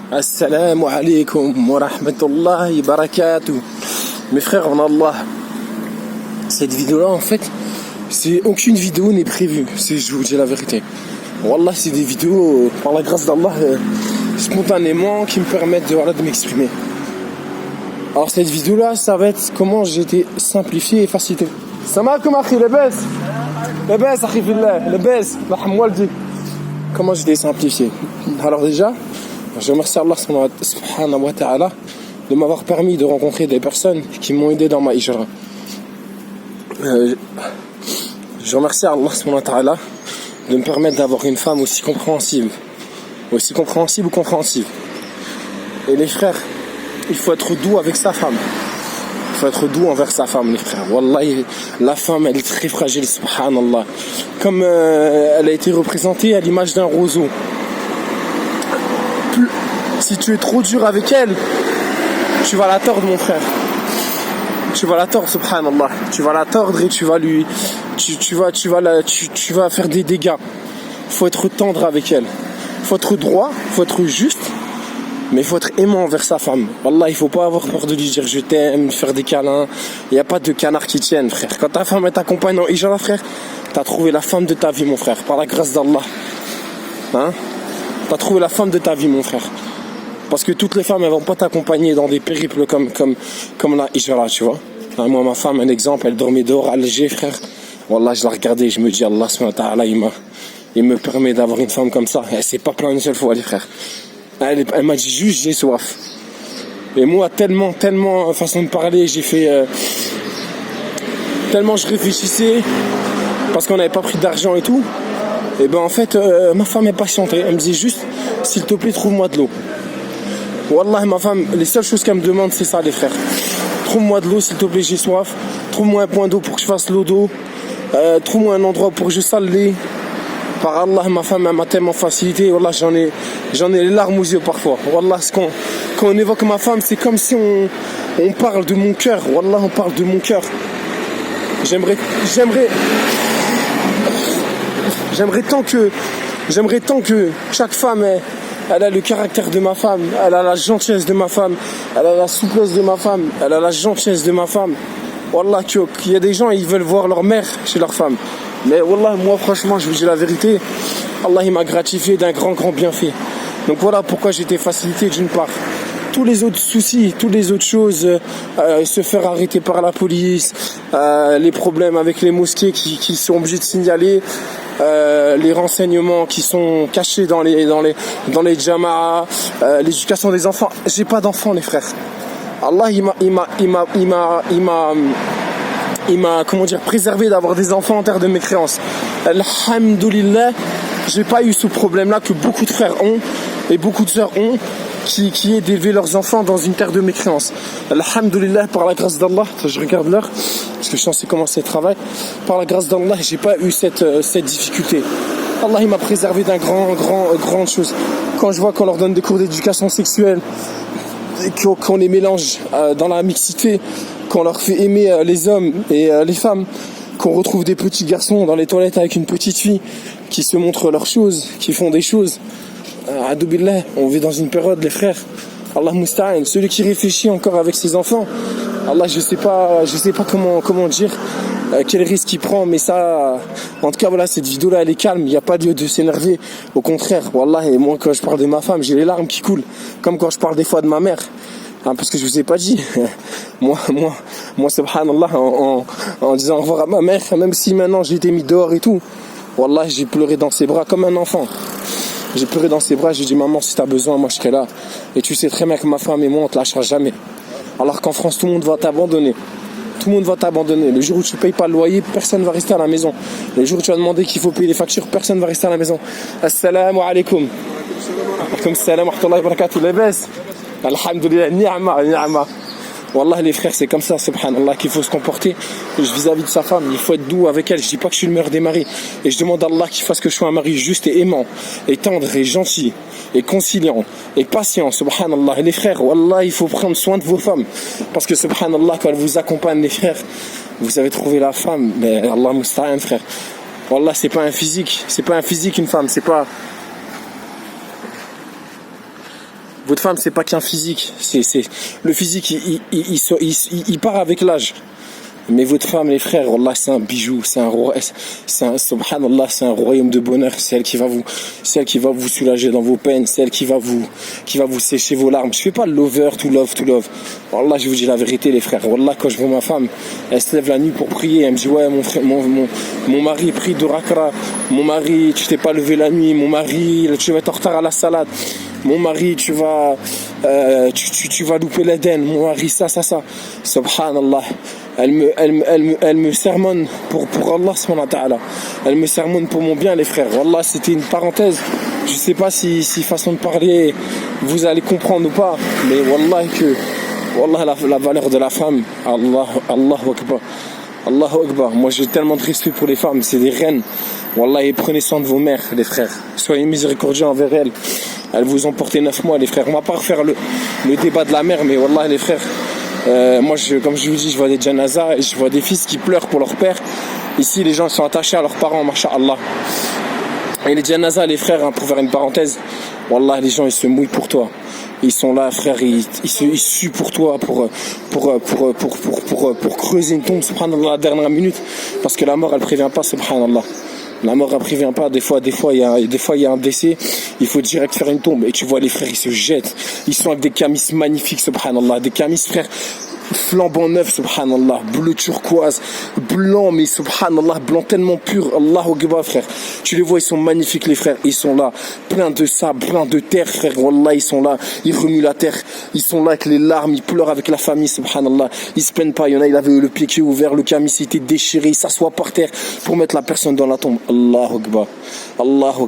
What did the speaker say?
Assalamu alaikum wa rahmatullahi wa barakatuh. Mes frères en Allah, cette vidéo-là, en fait, aucune vidéo n'est prévue, je vous dis la vérité. Wallah, c'est des vidéos, par la grâce d'Allah, spontanément, qui me permettent de m'exprimer. Alors cette vidéo-là, ça va être comment j'ai été simplifié et facilité. Salam alaikum akhi, labas akhi fillah, labas, laham waldi. Comment j'ai été simplifié. Alors déjà, je remercie Allah subhanahu wa ta'ala de m'avoir permis de rencontrer des personnes qui m'ont aidé dans ma hijra. Je remercie Allah subhanahu wa ta'ala de me permettre d'avoir une femme aussi compréhensive ou compréhensive. Et les frères, il faut être doux avec sa femme. Il faut être doux envers sa femme, les frères. Wallahi, la femme, elle est très fragile, subhanallah. Comme elle a été représentée à l'image d'un roseau. Si tu es trop dur avec elle, tu vas la tordre, mon frère. Tu vas la tordre, subhanallah. Tu vas la tordre et tu vas faire des dégâts. Il faut être tendre avec elle. Il faut être droit, il faut être juste. Mais il faut être aimant envers sa femme. Wallah, il faut pas avoir peur de lui dire je t'aime, faire des câlins. Il n'y a pas de canard qui tienne, frère. Quand ta femme est ta compagne en hijra, frère, t'as trouvé la femme de ta vie, mon frère. Par la grâce d'Allah. Hein? T'as trouvé la femme de ta vie, mon frère. Parce que toutes les femmes, elles vont pas t'accompagner dans des périples comme la hijra, tu vois. Hein, moi, ma femme, un exemple, elle dormait dehors à Alger, frère. Wallah, je la regardais, je me dis, Allah subhanahu wa ta'ala, il me permet d'avoir une femme comme ça. Elle s'est pas plainte une seule fois, les frères. Elle m'a dit juste j'ai soif. Et moi tellement façon de parler, j'ai fait tellement je réfléchissais parce qu'on n'avait pas pris d'argent et tout. Et ben en fait ma femme est patientée. Elle me dit juste s'il te plaît trouve-moi de l'eau. Wallah ma femme, les seules choses qu'elle me demande c'est ça les frères. Trouve-moi de l'eau s'il te plaît, j'ai soif. Trouve-moi un point d'eau pour que je fasse l'eau d'eau. Trouve-moi un endroit pour que je sale les. Par Allah, ma femme elle m'a tellement facilité. Wallah, j'en ai les larmes aux yeux parfois. Wallah, quand on évoque ma femme, c'est comme si on parle de mon cœur. Wallah, on parle de mon cœur. J'aimerais tant que chaque femme elle a le caractère de ma femme, elle a la gentillesse de ma femme, elle a la souplesse de ma femme, elle a la gentillesse de ma femme. Wallah, qu'il y a des gens, ils veulent voir leur mère chez leur femme. Mais Wallah, moi franchement, je vous dis la vérité, Allah il m'a gratifié d'un grand bienfait. Donc voilà pourquoi j'ai été facilité d'une part. Tous les autres soucis, toutes les autres choses, se faire arrêter par la police, les problèmes avec les mosquées qui sont obligés de signaler, les renseignements qui sont cachés dans les jamas, l'éducation des enfants. J'ai pas d'enfants les frères. Allah il m'a préservé d'avoir des enfants en terre de mécréance. Alhamdoulilah, j'ai pas eu ce problème-là que beaucoup de frères ont et beaucoup de sœurs ont, qui est d'élever leurs enfants dans une terre de mécréance. Alhamdoulilah, par la grâce d'Allah, je regarde l'heure, parce que je suis censé commencer le travail. Par la grâce d'Allah, j'ai pas eu cette difficulté. Allah, il m'a préservé d'un grande chose. Quand je vois qu'on leur donne des cours d'éducation sexuelle, qu'on les mélange dans la mixité, qu'on leur fait aimer les hommes et les femmes, qu'on retrouve des petits garçons dans les toilettes avec une petite fille qui se montrent leurs choses, qui font des choses. Adoubillah, on vit dans une période, les frères. Allah musta'an, celui qui réfléchit encore avec ses enfants. Allah, je sais pas comment dire quel risque il prend, mais ça, en tout cas voilà, cette vidéo-là, elle est calme. Il n'y a pas lieu de s'énerver. Au contraire, wallah, et moi quand je parle de ma femme, j'ai les larmes qui coulent, comme quand je parle des fois de ma mère. Parce que je vous ai pas dit, moi, subhanallah, en disant au revoir à ma mère, même si maintenant j'ai été mis dehors et tout, wallah, j'ai pleuré dans ses bras comme un enfant. J'ai pleuré dans ses bras, j'ai dit maman, si t'as besoin, moi je serai là. Et tu sais très bien que ma femme et moi, on te lâchera jamais. Alors qu'en France, tout le monde va t'abandonner. Tout le monde va t'abandonner. Le jour où tu payes pas le loyer, personne va rester à la maison. Le jour où tu vas demander qu'il faut payer les factures, personne va rester à la maison. Assalamu alaikum. Alaikum salam wa rahmatullahi wa barakatuh. Les baisses. Alhamdulillah, ni'ama. Wallah les frères, c'est comme ça, subhanallah, qu'il faut se comporter vis-à-vis de sa femme. Il faut être doux avec elle. Je dis pas que je suis le meilleur des maris. Et je demande à Allah qu'il fasse que je sois un mari juste et aimant, et tendre, et gentil, et conciliant, et patient, subhanallah. Et les frères, wallah, il faut prendre soin de vos femmes. Parce que subhanallah, quand elles vous accompagnent, les frères, vous avez trouvé la femme. Mais Allah musta'an, frère. Wallah, c'est pas un physique, une femme, c'est pas... Votre femme, c'est pas qu'un physique. Le physique, il part avec l'âge. Mais votre femme, les frères, wallah, c'est un bijou, subhanallah, c'est un royaume de bonheur. C'est elle qui va vous soulager dans vos peines, c'est elle qui va vous sécher vos larmes. Je fais pas lover to love. Wallah, je vous dis la vérité, les frères. Wallah, quand je vois ma femme, elle se lève la nuit pour prier. Elle me dit, ouais, mon mari prie de rakra. Mon mari, tu t'es pas levé la nuit. Mon mari, tu vas être en retard à la salade. Mon mari, tu vas louper l'Éden. Mon mari, ça. Subhanallah. Elle me sermonne pour Allah subhanahu wa ta'ala. Elle me sermonne pour mon bien, les frères. Wallah, c'était une parenthèse. Je sais pas si façon de parler vous allez comprendre ou pas, mais wallah la valeur de la femme, Allahu Akbar. Allahu Akbar. Moi j'ai tellement de respect pour les femmes, c'est des reines. Wallah, et prenez soin de vos mères, les frères. Soyez miséricordieux envers elles. Elles vous ont porté 9 mois, les frères. On va pas refaire le débat de la mère, mais wallah, les frères. Moi, comme je vous dis, je vois des janazas et je vois des fils qui pleurent pour leur père. Ici, les gens sont attachés à leurs parents, masha'Allah. Et les janazas, les frères, pour faire une parenthèse, wallah, les gens, ils se mouillent pour toi. Ils sont là, frère, ils suent pour toi, pour creuser une tombe, subhanallah, la dernière minute. Parce que la mort, elle prévient pas, subhanallah. La mort, elle prévient pas. Des fois, il y a un décès. Il faut direct faire une tombe. Et tu vois, les frères, ils se jettent. Ils sont avec des camis magnifiques, subhanallah. Des camis, frère, flambant neuf, subhanallah. Bleu turquoise. Blanc, mais subhanallah. Blanc tellement pur. Allahu Akbar, frère. Tu les vois, ils sont magnifiques, les frères. Ils sont là. Plein de sable, plein de terre, frère. Wallah, ils sont là. Ils remuent la terre. Ils sont là avec les larmes. Ils pleurent avec la famille, subhanallah. Ils se peinent pas. Il y en a, il avait le pied qui est ouvert. Le camis était déchiré. Il s'assoit par terre pour mettre la personne dans la tombe. Allahu Akbar. Allahu Akbar.